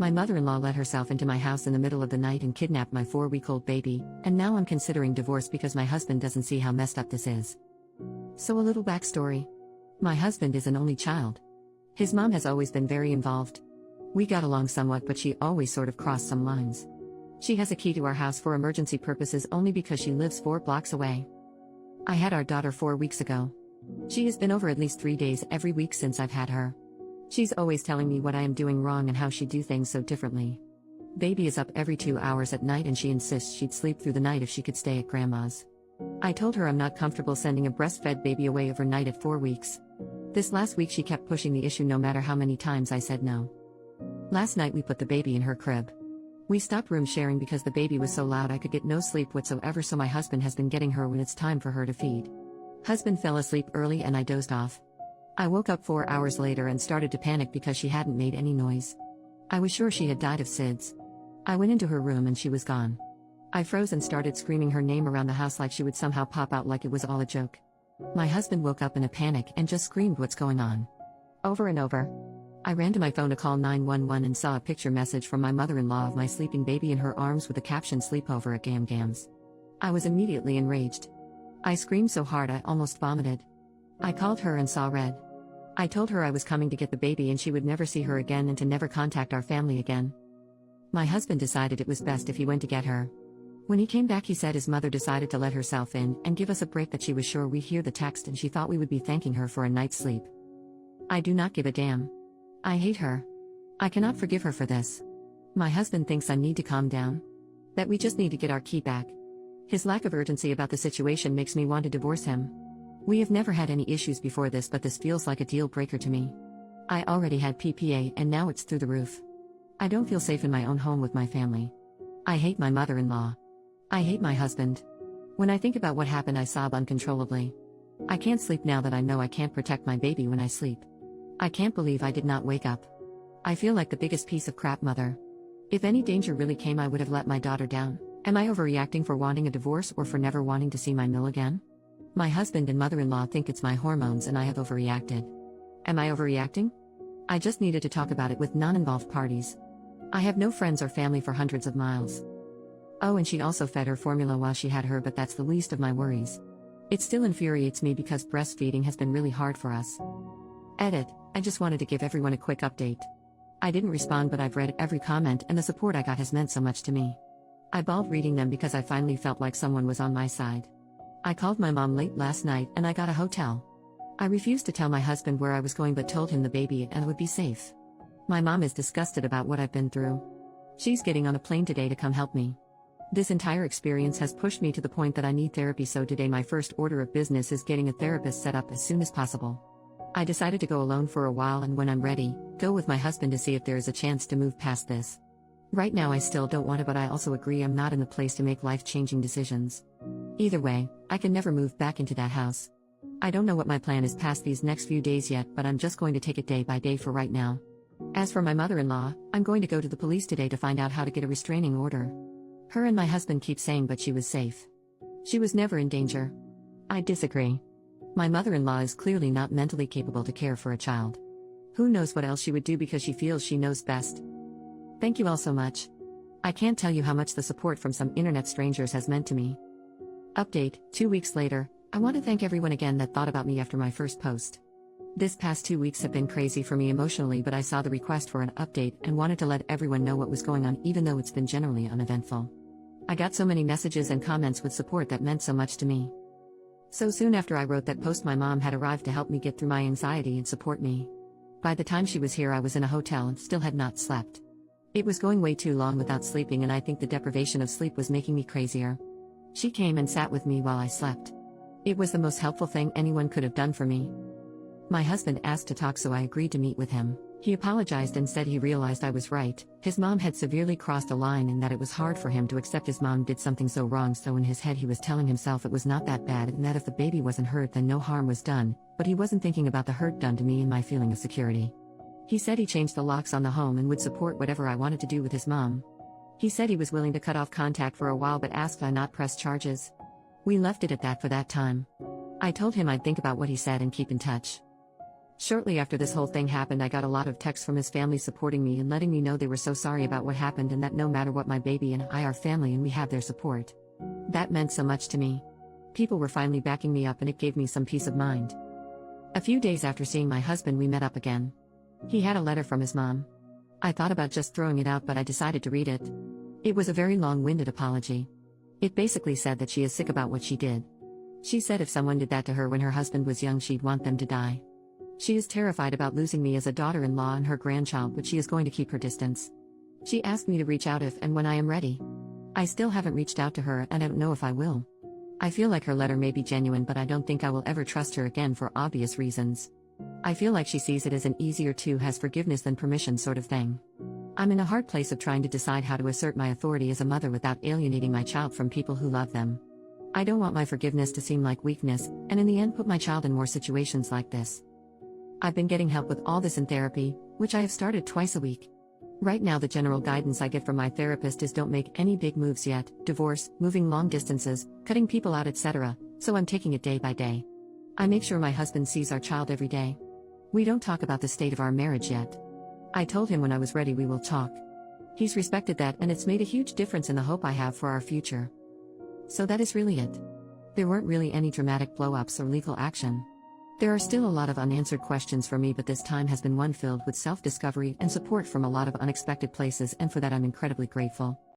My mother-in-law let herself into my house in the middle of the night and kidnapped my 4-week-old baby, and now I'm considering divorce because my husband doesn't see how messed up this is. So a little backstory. My husband is an only child. His mom has always been very involved. We got along somewhat, but she always sort of crossed some lines. She has a key to our house for emergency purposes only because she lives 4 blocks away. I had our daughter 4 weeks ago. She has been over at least 3 days every week since I've had her. She's always telling me what I am doing wrong and how she'd do things so differently. Baby is up every 2 hours at night and she insists she'd sleep through the night if she could stay at grandma's. I told her I'm not comfortable sending a breastfed baby away overnight at 4 weeks. This last week she kept pushing the issue no matter how many times I said no. Last night we put the baby in her crib. We stopped room sharing because the baby was so loud I could get no sleep whatsoever, so my husband has been getting her when it's time for her to feed. Husband fell asleep early and I dozed off. I woke up 4 hours later and started to panic because she hadn't made any noise. I was sure she had died of SIDS. I went into her room and she was gone. I froze and started screaming her name around the house like she would somehow pop out, like it was all a joke. My husband woke up in a panic and just screamed, "What's going on?" over and over. I ran to my phone to call 911 and saw a picture message from my mother-in-law of my sleeping baby in her arms with the caption "Sleepover at Gam Gams." I was immediately enraged. I screamed so hard I almost vomited. I called her and saw red. I told her I was coming to get the baby and she would never see her again and to never contact our family again. My husband decided it was best if he went to get her. When he came back he said his mother decided to let herself in and give us a break, that she was sure we'd hear the text and she thought we would be thanking her for a night's sleep. I do not give a damn. I hate her. I cannot forgive her for this. My husband thinks I need to calm down. That we just need to get our key back. His lack of urgency about the situation makes me want to divorce him. We have never had any issues before this, but this feels like a deal breaker to me. I already had PPA and now it's through the roof. I don't feel safe in my own home with my family. I hate my mother-in-law. I hate my husband. When I think about what happened I sob uncontrollably. I can't sleep now that I know I can't protect my baby when I sleep. I can't believe I did not wake up. I feel like the biggest piece of crap mother. If any danger really came I would have let my daughter down. Am I overreacting for wanting a divorce or for never wanting to see my Mill again? My husband and mother-in-law think it's my hormones and I have overreacted. Am I overreacting? I just needed to talk about it with non-involved parties. I have no friends or family for hundreds of miles. Oh, and she also fed her formula while she had her, but that's the least of my worries. It still infuriates me because breastfeeding has been really hard for us. Edit. I just wanted to give everyone a quick update. I didn't respond, but I've read every comment and the support I got has meant so much to me. I bawled reading them because I finally felt like someone was on my side. I called my mom late last night and I got a hotel. I refused to tell my husband where I was going but told him the baby and would be safe. My mom is disgusted about what I've been through. She's getting on a plane today to come help me. This entire experience has pushed me to the point that I need therapy, so today my first order of business is getting a therapist set up as soon as possible. I decided to go alone for a while and when I'm ready, go with my husband to see if there is a chance to move past this. Right now I still don't want to, but I also agree I'm not in the place to make life-changing decisions. Either way, I can never move back into that house. I don't know what my plan is past these next few days yet, but I'm just going to take it day by day for right now. As for my mother-in-law, I'm going to go to the police today to find out how to get a restraining order. Her and my husband keep saying but she was safe. She was never in danger. I disagree. My mother-in-law is clearly not mentally capable to care for a child. Who knows what else she would do because she feels she knows best. Thank you all so much. I can't tell you how much the support from some internet strangers has meant to me. Update, 2 weeks later, I want to thank everyone again that thought about me after my first post. This past 2 weeks have been crazy for me emotionally, but I saw the request for an update and wanted to let everyone know what was going on even though it's been generally uneventful. I got so many messages and comments with support that meant so much to me. So soon after I wrote that post my mom had arrived to help me get through my anxiety and support me. By the time she was here I was in a hotel and still had not slept. It was going way too long without sleeping and I think the deprivation of sleep was making me crazier. She came and sat with me while I slept. It was the most helpful thing anyone could have done for me. My husband asked to talk so I agreed to meet with him. He apologized and said he realized I was right. His mom had severely crossed a line and that it was hard for him to accept his mom did something so wrong, so in his head he was telling himself it was not that bad and that if the baby wasn't hurt then no harm was done, but he wasn't thinking about the hurt done to me and my feeling of security. He said he changed the locks on the home and would support whatever I wanted to do with his mom. He said he was willing to cut off contact for a while but asked I not press charges. We left it at that for that time. I told him I'd think about what he said and keep in touch. Shortly after this whole thing happened, I got a lot of texts from his family supporting me and letting me know they were so sorry about what happened and that no matter what, my baby and I are family and we have their support. That meant so much to me. People were finally backing me up and it gave me some peace of mind. A few days after seeing my husband, we met up again. He had a letter from his mom. I thought about just throwing it out, but I decided to read it. It was a very long-winded apology. It basically said that she is sick about what she did. She said if someone did that to her when her husband was young, she'd want them to die. She is terrified about losing me as a daughter-in-law and her grandchild, but she is going to keep her distance. She asked me to reach out if and when I am ready. I still haven't reached out to her and I don't know if I will. I feel like her letter may be genuine, but I don't think I will ever trust her again for obvious reasons. I feel like she sees it as an easier to has forgiveness than permission sort of thing. I'm in a hard place of trying to decide how to assert my authority as a mother without alienating my child from people who love them. I don't want my forgiveness to seem like weakness, and in the end put my child in more situations like this. I've been getting help with all this in therapy, which I have started twice a week. Right now the general guidance I get from my therapist is don't make any big moves yet, divorce, moving long distances, cutting people out, etc., so I'm taking it day by day. I make sure my husband sees our child every day. We don't talk about the state of our marriage yet. I told him when I was ready we will talk. He's respected that and it's made a huge difference in the hope I have for our future. So that is really it. There weren't really any dramatic blow-ups or legal action. There are still a lot of unanswered questions for me, but this time has been one filled with self-discovery and support from a lot of unexpected places, and for that I'm incredibly grateful.